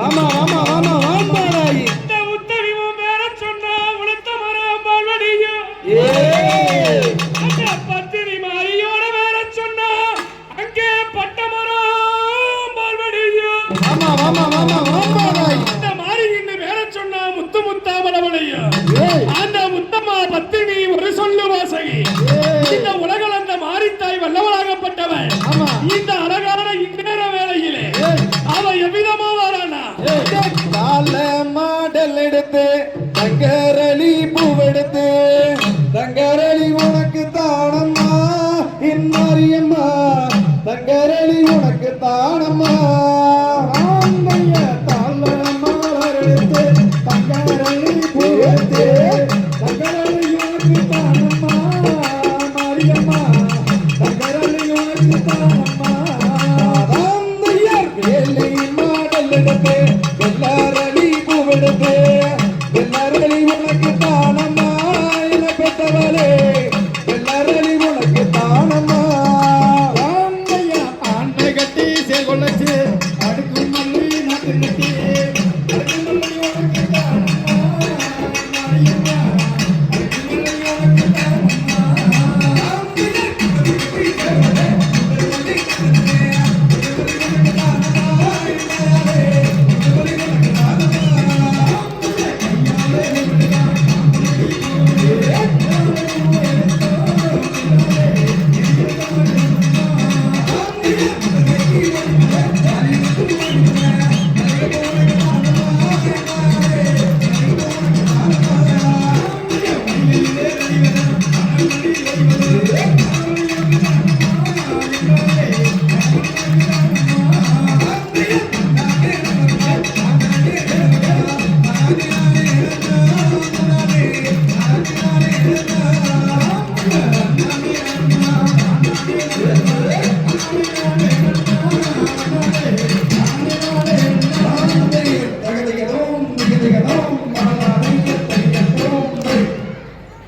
ஆமா ஆமா ஆமா வாம்பாடாயி இந்த முத்தடிவும் மேல சொன்னா உளுத்த மரம் பால்வடியும் அந்த பத்திரி மாரியோட மேல சொன்னா அங்கே பட்ட மரம் பால்வடியும் ஆமா ஆமா ஆமா வாம்பாடாயி இந்த மாரி இன்னும் மேல சொன்னா முத்து முத்தா மலவளையும் அந்த முத்தம்மா பத்தினி ஒரு சொல்லு வாசகி இந்த உலகில் அந்த மாரித்தாய் வல்லவளாகப்பட்டவன் இந்த அழகான இந்நேர வேளையிலே அவ எவ்விதமா வரானா கால மாடல் எடுத்து தங்கரளி பூவெடுத்து தங்கரளி உனக்கு தானம்மா என் மாரியம்மா தங்கரளி உனக்கு தானம்மா தால மாடல் எடுத்து தங்கரளி பூவெடுத்து தங்கரளி உனக்கு தானம்மா மாரியம்மா தங்கரளி உனக்கு தானம்மா